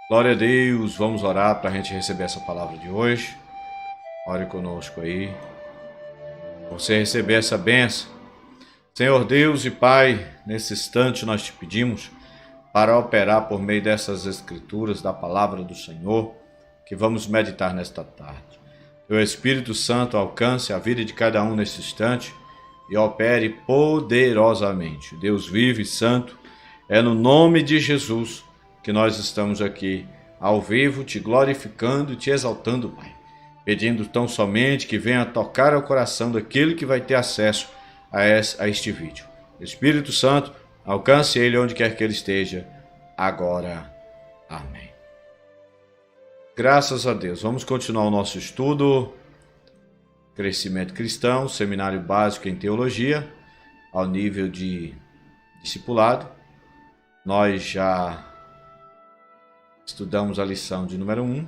Glória a Deus, vamos orar para a gente receber essa palavra de hoje. Ore conosco aí, você receber essa bênção. Senhor Deus e Pai, nesse instante nós te pedimos para operar por meio dessas escrituras da palavra do Senhor, que vamos meditar nesta tarde. Que o Espírito Santo alcance a vida de cada um nesse instante e opere poderosamente. Deus vive e santo, é no nome de Jesus que nós estamos aqui ao vivo, te glorificando e te exaltando, Pai. Pedindo tão somente que venha tocar ao coração daquele que vai ter acesso a este vídeo. Espírito Santo, alcance ele onde quer que ele esteja, agora. Amém. Graças a Deus. Vamos continuar o nosso estudo, Crescimento Cristão, Seminário Básico em Teologia, ao nível de discipulado. Nós já estudamos a lição de número 1,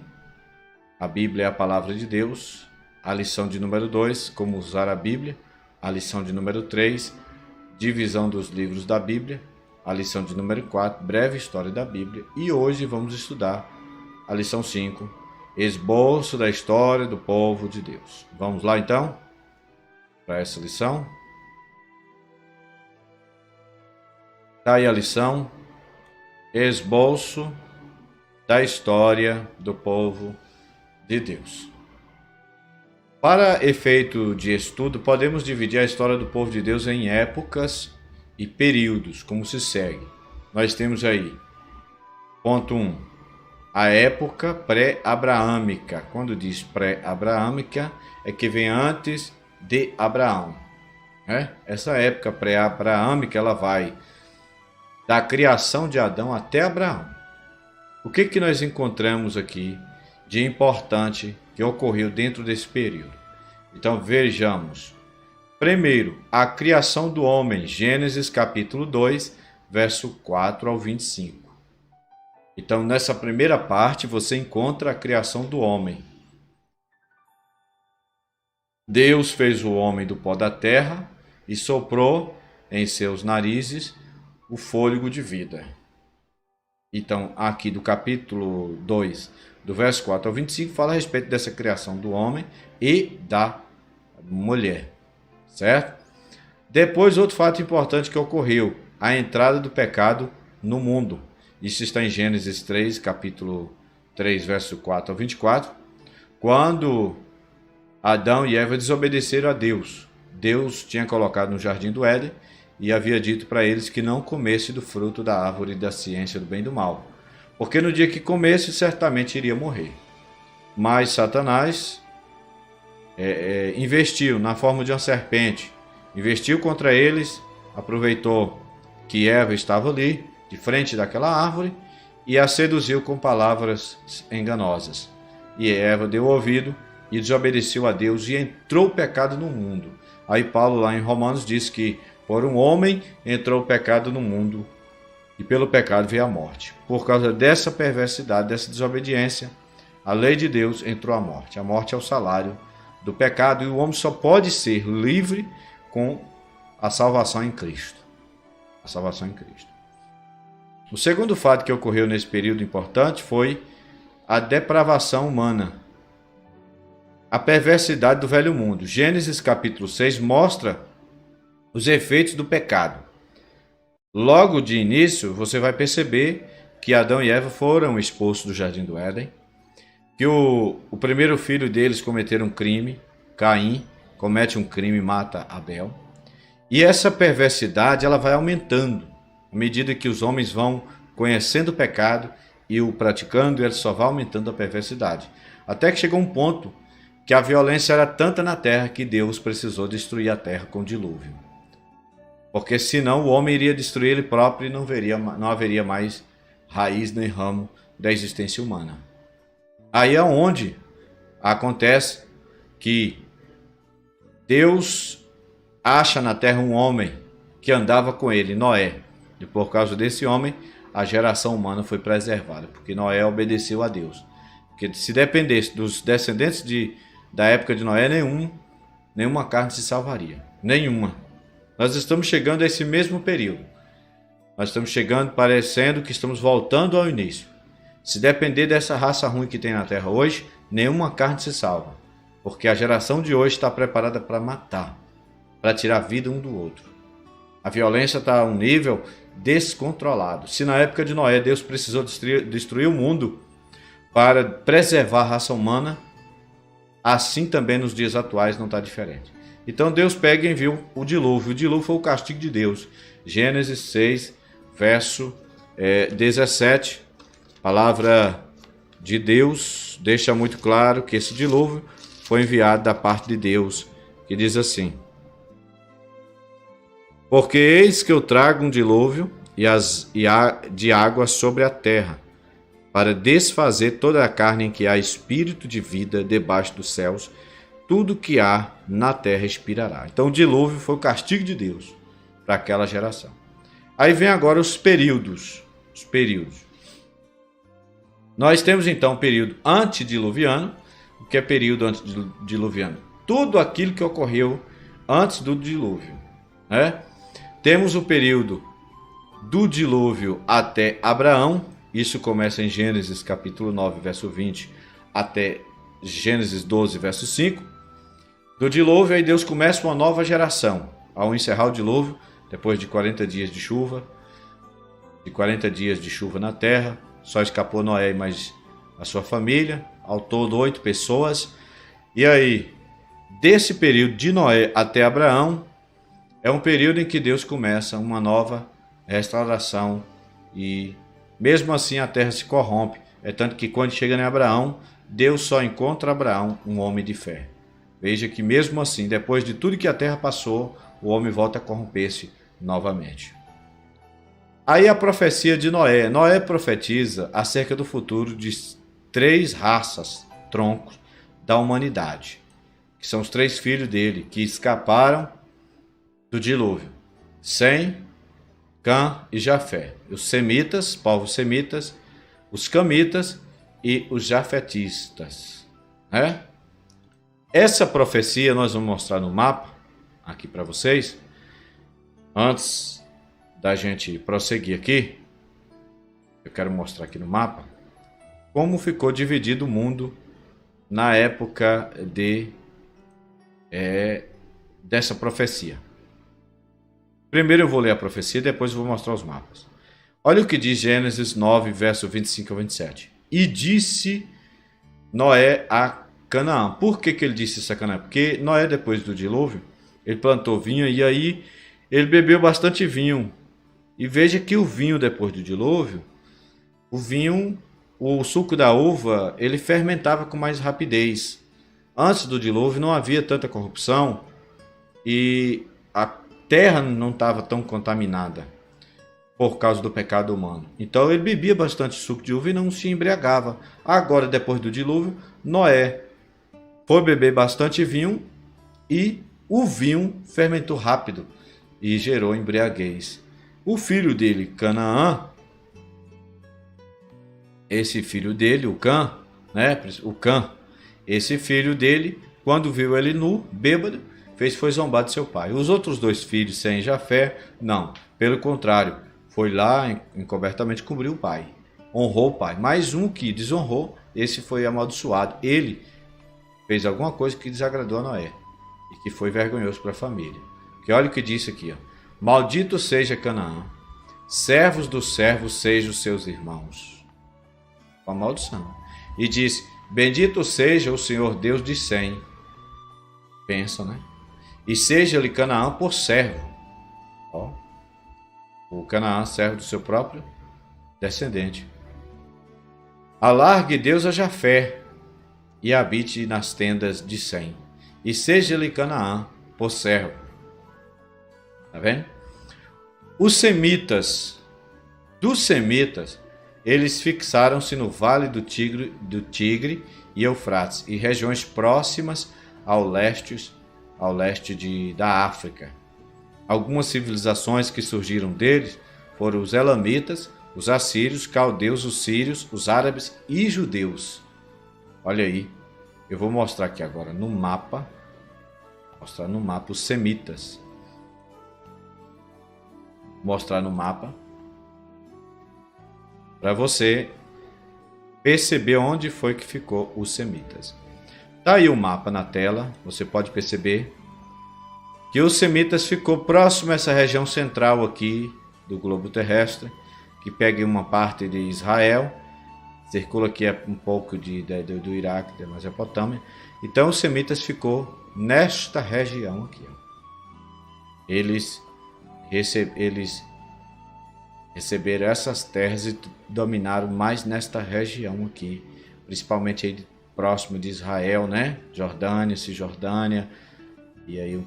a Bíblia é a Palavra de Deus, a lição de número 2, como usar a Bíblia, a lição de número 3, divisão dos livros da Bíblia, a lição de número 4, breve história da Bíblia, e hoje vamos estudar a lição 5, esboço da história do povo de Deus. Vamos lá então, para essa lição. Está aí a lição, esboço da história do povo de Deus. Para efeito de estudo, podemos dividir a história do povo de Deus em épocas e períodos, como se segue. Nós temos aí, ponto 1, a época pré-abraâmica. Quando diz pré-abraâmica, é que vem antes de Abraão. Essa época pré-abraâmica, ela vai da criação de Adão até Abraão. O que nós encontramos aqui de importante que ocorreu dentro desse período? Então vejamos. Primeiro, a criação do homem, Gênesis capítulo 2, verso 4 ao 25. Então nessa primeira parte você encontra a criação do homem. Deus fez o homem do pó da terra e soprou em seus narizes o fôlego de vida. Então, aqui do capítulo 2, do verso 4 ao 25, fala a respeito dessa criação do homem e da mulher, certo? Depois, outro fato importante que ocorreu, a entrada do pecado no mundo. Isso está em Gênesis 3, capítulo 3, verso 4 ao 24, quando Adão e Eva desobedeceram a Deus. Deus tinha colocado no jardim do Éden e havia dito para eles que não comesse do fruto da árvore da ciência do bem e do mal, porque no dia que comesse, certamente iria morrer. Mas Satanás investiu na forma de uma serpente, investiu contra eles, aproveitou que Eva estava ali, de frente daquela árvore, e a seduziu com palavras enganosas. E Eva deu ouvido e desobedeceu a Deus e entrou o pecado no mundo. Aí Paulo lá em Romanos diz que por um homem entrou o pecado no mundo e pelo pecado veio a morte. Por causa dessa perversidade, dessa desobediência, a lei de Deus entrou a morte. A morte é o salário do pecado e o homem só pode ser livre com a salvação em Cristo. A salvação em Cristo. O segundo fato que ocorreu nesse período importante foi a depravação humana. A perversidade do velho mundo. Gênesis capítulo 6 mostra os efeitos do pecado. Logo de início, você vai perceber que Adão e Eva foram expulsos do jardim do Éden, que o primeiro filho deles cometeram um crime, Caim comete um crime e mata Abel. E essa perversidade ela vai aumentando à medida que os homens vão conhecendo o pecado e o praticando, ele só vai aumentando a perversidade. Até que chegou um ponto que a violência era tanta na terra que Deus precisou destruir a terra com o dilúvio. Porque senão o homem iria destruir ele próprio e não haveria mais raiz nem ramo da existência humana. Aí é onde acontece que Deus acha na terra um homem que andava com ele, Noé. E por causa desse homem, a geração humana foi preservada, porque Noé obedeceu a Deus. Porque se dependesse dos descendentes da época de Noé, nenhuma carne se salvaria. Nenhuma. Nós estamos chegando a esse mesmo período. Nós estamos chegando parecendo que estamos voltando ao início. Se depender dessa raça ruim que tem na terra hoje, nenhuma carne se salva. Porque a geração de hoje está preparada para matar, para tirar a vida um do outro. A violência está a um nível descontrolado. Se na época de Noé Deus precisou destruir o mundo para preservar a raça humana, assim também nos dias atuais não está diferente. Então Deus pega e envia o dilúvio. O dilúvio foi o castigo de Deus. Gênesis 6, verso 17. A palavra de Deus deixa muito claro que esse dilúvio foi enviado da parte de Deus, que diz assim: porque eis que eu trago um dilúvio de água sobre a terra, para desfazer toda a carne em que há espírito de vida debaixo dos céus, tudo que há na terra expirará. Então o dilúvio foi o castigo de Deus para aquela geração. Aí vem agora os períodos. Nós temos então o período antediluviano. O que é período antediluviano? Tudo aquilo que ocorreu antes do dilúvio, né? Temos o período do dilúvio até Abraão. Isso começa em Gênesis capítulo 9, verso 20, até Gênesis 12, verso 5. Do dilúvio, aí Deus começa uma nova geração. Ao encerrar o dilúvio, depois de 40 dias de chuva, na terra, só escapou Noé e mais a sua família, ao todo 8 pessoas. E aí, desse período de Noé até Abraão, é um período em que Deus começa uma nova restauração e mesmo assim a terra se corrompe. É tanto que quando chega em Abraão, Deus só encontra Abraão um homem de fé. Veja que mesmo assim, depois de tudo que a terra passou, o homem volta a corromper-se novamente. Aí a profecia de Noé. Noé profetiza acerca do futuro de 3 raças, troncos da humanidade, que são os 3 filhos dele, que escaparam do dilúvio: Sem, Cã e Jafé. Os semitas, povos semitas, os camitas e os jafetistas, né? Essa profecia nós vamos mostrar no mapa aqui para vocês. Antes da gente prosseguir aqui, eu quero mostrar aqui no mapa como ficou dividido o mundo na época dessa profecia. Primeiro eu vou ler a profecia, depois eu vou mostrar os mapas. Olha o que diz Gênesis 9, verso 25 a 27. E disse Noé a Canaã. Por que ele disse isso a Canaã? Porque Noé, depois do dilúvio, ele plantou vinho e aí ele bebeu bastante vinho. E veja que o vinho, depois do dilúvio, o suco da uva, ele fermentava com mais rapidez. Antes do dilúvio não havia tanta corrupção e a terra não estava tão contaminada por causa do pecado humano. Então ele bebia bastante suco de uva e não se embriagava. Agora, depois do dilúvio, Noé foi beber bastante vinho e o vinho fermentou rápido e gerou embriaguez. O filho dele, Canaã, esse filho dele, o Cã, esse filho dele, quando viu ele nu, bêbado, foi zombar de seu pai. Os outros 2 filhos, Sem e Jafé, não. Pelo contrário, foi lá encobertamente cobrir o pai. Honrou o pai. Mais um que desonrou, esse foi amaldiçoado. Ele fez alguma coisa que desagradou a Noé e que foi vergonhoso para a família. Porque olha o que disse aqui, ó. Maldito seja Canaã, servos dos servos sejam os seus irmãos. Uma maldição. E disse: bendito seja o Senhor Deus de Sem. Pensa, né? E seja-lhe Canaã por servo. Ó, o Canaã, servo do seu próprio descendente. Alargue Deus a Jafé e habite nas tendas de Sem. E seja-lhe Canaã por servo. Tá vendo? Os semitas, eles fixaram-se no vale do Tigre e Eufrates e regiões próximas ao leste da África. Algumas civilizações que surgiram deles foram os elamitas, os assírios, caldeus, os sírios, os árabes e judeus. Olha aí, eu vou mostrar aqui agora no mapa, os semitas. Mostrar no mapa para você perceber onde foi que ficou os semitas. Tá aí o mapa na tela, você pode perceber que os semitas ficou próximo a essa região central aqui do globo terrestre, que pega uma parte de Israel, circula aqui um pouco do Iraque, da Mesopotâmia. Então os semitas ficou nesta região aqui. Eles receberam essas terras e dominaram mais nesta região aqui, principalmente aí próximo de Israel, né? Jordânia, Cisjordânia, e aí um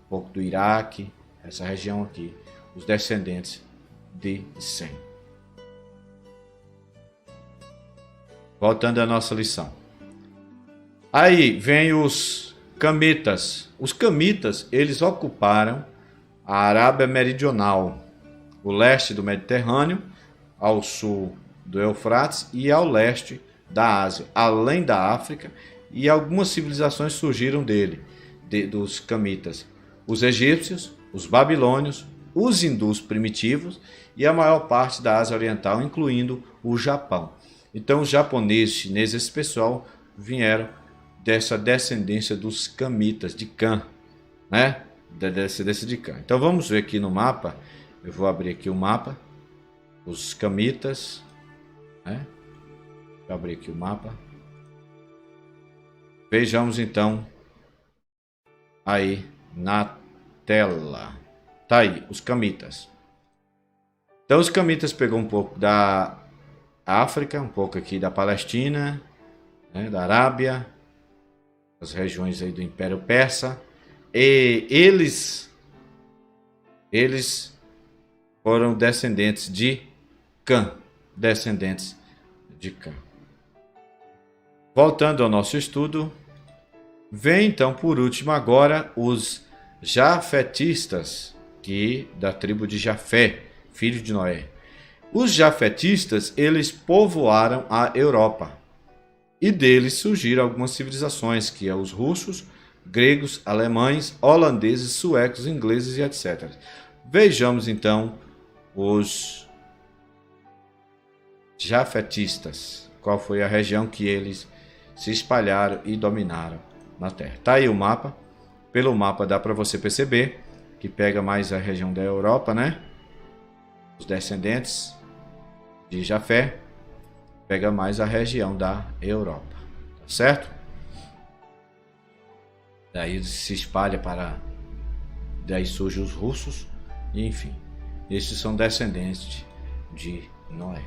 pouco do Iraque, essa região aqui, os descendentes de Sem. Voltando à nossa lição. Aí vem os camitas. Os camitas, eles ocuparam a Arábia Meridional, o leste do Mediterrâneo, ao sul do Eufrates e ao leste da Ásia, além da África, e algumas civilizações surgiram dos camitas. Os egípcios, os babilônios, os hindus primitivos e a maior parte da Ásia Oriental, incluindo o Japão. Então os japoneses, chineses, esse pessoal vieram dessa descendência dos camitas, de Cã, né? Da descendência de Cã. Então vamos ver aqui no mapa, eu vou abrir aqui o mapa, os camitas, né? Vou abrir aqui o mapa. Vejamos então aí na tela. Tá aí, os camitas. Então os camitas pegou um pouco da África, um pouco aqui da Palestina, né, da Arábia, as regiões aí do Império Persa, e eles foram descendentes de Cã, Voltando ao nosso estudo, vem então por último agora os jafetistas, da tribo de Jafé, filho de Noé. Os jafetistas, eles povoaram a Europa, e deles surgiram algumas civilizações, que são os russos, gregos, alemães, holandeses, suecos, ingleses e etc. Vejamos então os jafetistas, qual foi a região que eles se espalharam e dominaram na Terra. Está aí o mapa. Pelo mapa dá para você perceber que pega mais a região da Europa, né? Os descendentes de Jafé pega mais a região da Europa, tá certo? Daí se espalha daí surgem os russos, e enfim, esses são descendentes de Noé.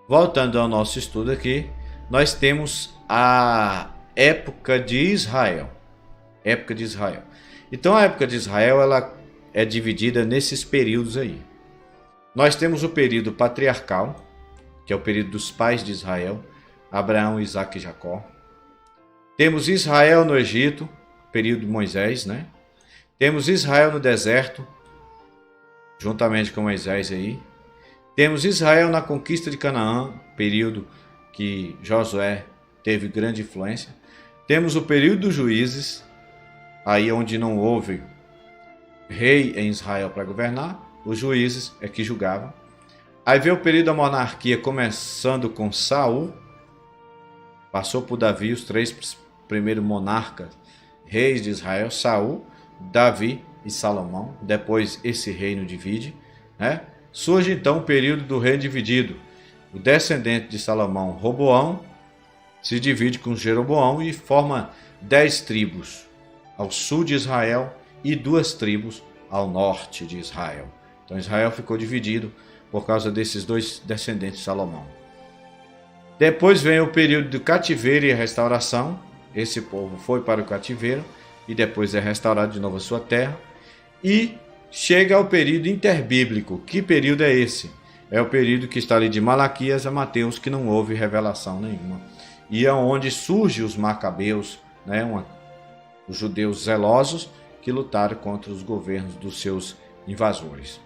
Voltando ao nosso estudo aqui, nós temos a época de Israel. Então a época de Israel ela é dividida nesses períodos aí. Nós temos o período patriarcal, que é o período dos pais de Israel, Abraão, Isaque e Jacó. Temos Israel no Egito, período de Moisés, né? Temos Israel no deserto, juntamente com Moisés aí. Temos Israel na conquista de Canaã, período que Josué teve grande influência. Temos o período dos juízes, aí onde não houve rei em Israel para governar, os juízes é que julgavam. Aí veio o período da monarquia, começando com Saul, passou por Davi, os 3 primeiros monarcas, reis de Israel, Saul, Davi e Salomão. Depois esse reino divide, né? Surge então o período do reino dividido. O descendente de Salomão, Roboão, se divide com Jeroboão e forma 10 tribos ao sul de Israel e 2 tribos ao norte de Israel. Então Israel ficou dividido por causa desses 2 descendentes de Salomão. Depois vem o período do cativeiro e a restauração. Esse povo foi para o cativeiro e depois é restaurado de novo a sua terra. E chega ao período interbíblico. Que período é esse? É o período que está ali de Malaquias a Mateus, que não houve revelação nenhuma. E é onde surgem os macabeus, né? Os judeus zelosos que lutaram contra os governos dos seus invasores.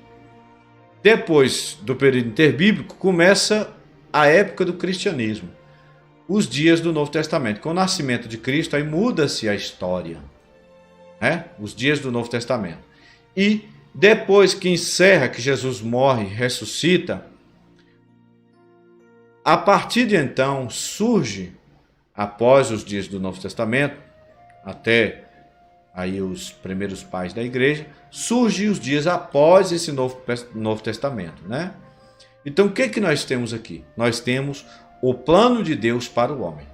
Depois do período interbíblico, começa a época do cristianismo. Os dias do Novo Testamento. Com o nascimento de Cristo, aí muda-se a história, né? Os dias do Novo Testamento. E depois que encerra, que Jesus morre, ressuscita, A partir de então, surge, após os dias do Novo Testamento, até aí os primeiros pais da igreja, surgem os dias após esse Novo Testamento, né? Então, o que nós temos aqui? Nós temos o plano de Deus para o homem.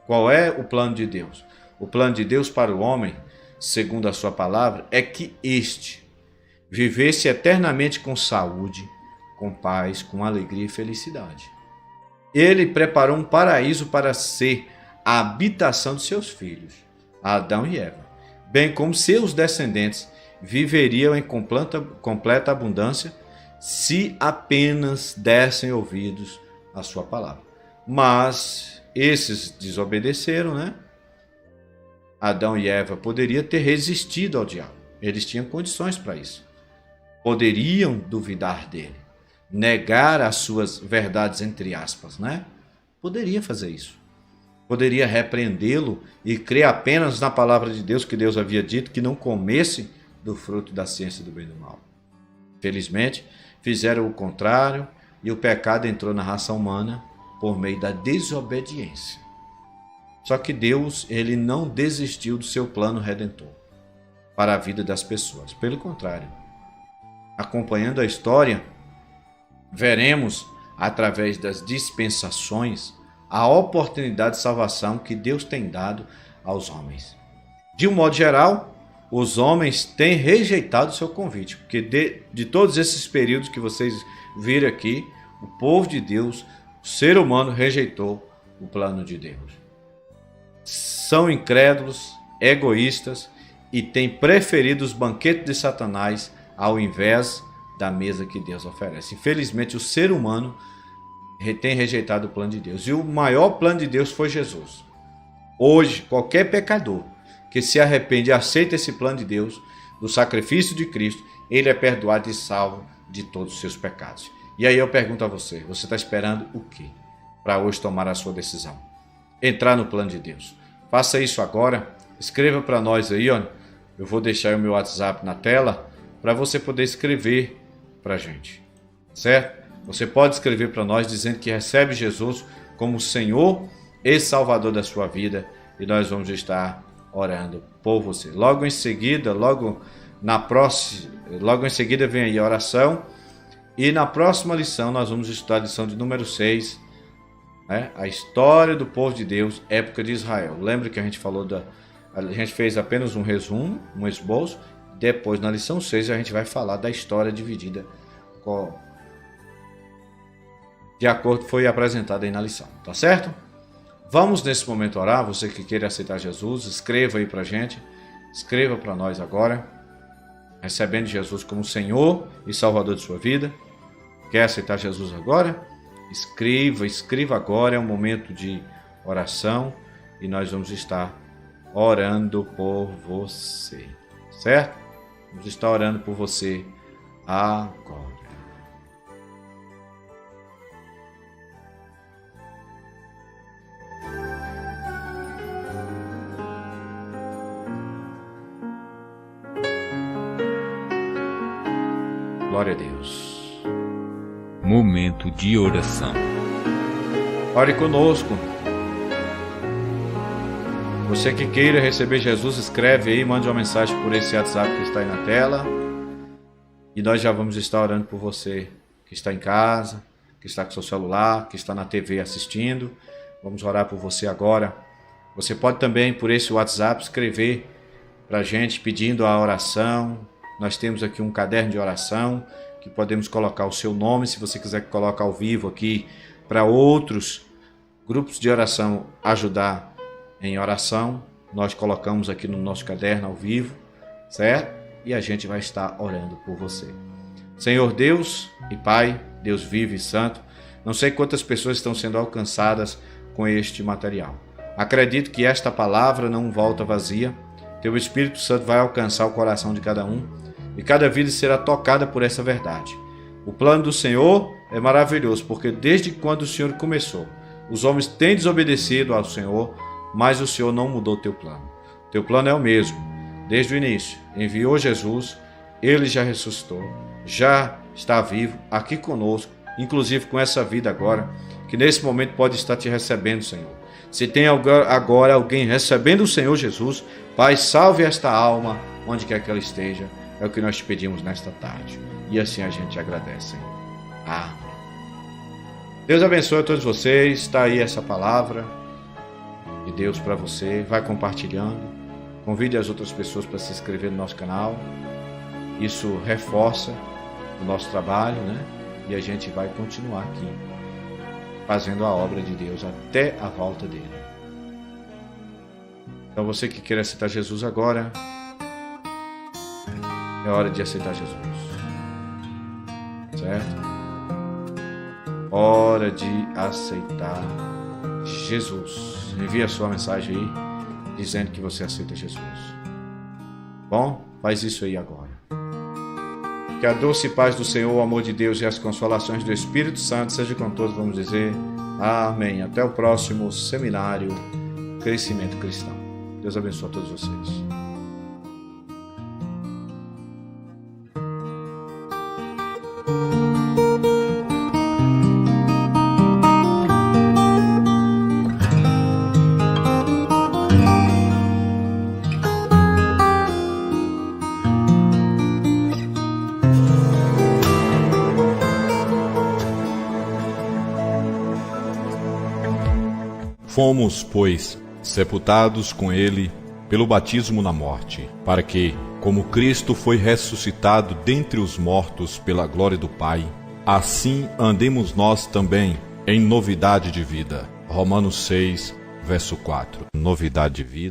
Qual é o plano de Deus? O plano de Deus para o homem, segundo a sua palavra, é que este vivesse eternamente com saúde, com paz, com alegria e felicidade. Ele preparou um paraíso para ser a habitação de seus filhos, Adão e Eva, bem como seus descendentes viveriam em completa abundância se apenas dessem ouvidos à sua palavra. Mas esses desobedeceram, né? Adão e Eva poderiam ter resistido ao diabo. Eles tinham condições para isso. Poderiam duvidar dele, negar as suas verdades, entre aspas, né? Poderia fazer isso. Poderia repreendê-lo e crer apenas na palavra de Deus, que Deus havia dito que não comesse do fruto da ciência do bem e do mal. Felizmente, fizeram o contrário e o pecado entrou na raça humana por meio da desobediência. Só que Deus, ele não desistiu do seu plano redentor para a vida das pessoas. Pelo contrário, acompanhando a história, veremos, através das dispensações, a oportunidade de salvação que Deus tem dado aos homens. De um modo geral, os homens têm rejeitado o seu convite, porque de todos esses períodos que vocês viram aqui, o povo de Deus, o ser humano rejeitou o plano de Deus. São incrédulos, egoístas e têm preferido os banquetes de Satanás ao invés da mesa que Deus oferece. Infelizmente, o ser humano tem rejeitado o plano de Deus. E o maior plano de Deus foi Jesus. Hoje, qualquer pecador que se arrepende e aceita esse plano de Deus, do sacrifício de Cristo, ele é perdoado e salvo de todos os seus pecados. E aí eu pergunto a você, você está esperando o quê para hoje tomar a sua decisão? Entrar no plano de Deus. Faça isso agora. Escreva para nós aí, ó. Eu vou deixar o meu WhatsApp na tela para você poder escrever para a gente, certo? Você pode escrever para nós dizendo que recebe Jesus como Senhor e Salvador da sua vida e nós vamos estar orando por você. Logo em seguida vem aí a oração e na próxima lição nós vamos estudar a lição de número 6, né? A história do povo de Deus, época de Israel. Lembra que a gente fez apenas um resumo, um esboço. Depois, na lição 6, a gente vai falar da história dividida de acordo com o que foi apresentado aí na lição, tá certo? Vamos nesse momento orar. Você que queira aceitar Jesus, escreva aí pra gente, escreva para nós agora, recebendo Jesus como Senhor e Salvador de sua vida. Quer aceitar Jesus agora? Escreva agora, é um momento de oração e nós vamos estar orando por você, certo? Vamos estar orando por você agora. Glória a Deus. Momento de oração. Ore conosco. Você que queira receber Jesus, escreve aí, mande uma mensagem por esse WhatsApp que está aí na tela. E nós já vamos estar orando por você que está em casa, que está com seu celular, que está na TV assistindo. Vamos orar por você agora. Você pode também, por esse WhatsApp, escrever para a gente pedindo a oração. Nós temos aqui um caderno de oração que podemos colocar o seu nome, se você quiser colocar ao vivo aqui para outros grupos de oração ajudar em oração. Nós colocamos aqui no nosso caderno ao vivo, certo? E a gente vai estar orando por você. Senhor Deus e Pai, Deus vivo e santo, não sei quantas pessoas estão sendo alcançadas com este material. Acredito que esta palavra não volta vazia. Teu Espírito Santo vai alcançar o coração de cada um e cada vida será tocada por essa verdade. O plano do Senhor é maravilhoso, porque desde quando o Senhor começou, os homens têm desobedecido ao Senhor, mas o Senhor não mudou teu plano. Teu plano é o mesmo, desde o início. Enviou Jesus, ele já ressuscitou, já está vivo aqui conosco, inclusive com essa vida agora que nesse momento pode estar te recebendo, Senhor. Se tem agora alguém recebendo o Senhor Jesus, Pai, salve esta alma, onde quer que ela esteja. É o que nós te pedimos nesta tarde. E assim a gente agradece, Senhor. Amém. Deus abençoe a todos vocês. Está aí essa palavra de Deus para você. Vai compartilhando. Convide as outras pessoas para se inscrever no nosso canal. Isso reforça o nosso trabalho, né? E a gente vai continuar aqui fazendo a obra de Deus até a volta dele. Então você que quer aceitar Jesus agora, é hora de aceitar Jesus. Certo? Hora de aceitar Jesus. Envie a sua mensagem aí, dizendo que você aceita Jesus. Bom, faz isso aí agora. Que a doce paz do Senhor, o amor de Deus e as consolações do Espírito Santo seja com todos, vamos dizer amém. Até o próximo seminário Crescimento Cristão. Deus abençoe a todos vocês. Fomos, pois, sepultados com ele pelo batismo na morte, para que, como Cristo foi ressuscitado dentre os mortos pela glória do Pai, assim andemos nós também em novidade de vida. Romanos 6, verso 4. Novidade de vida.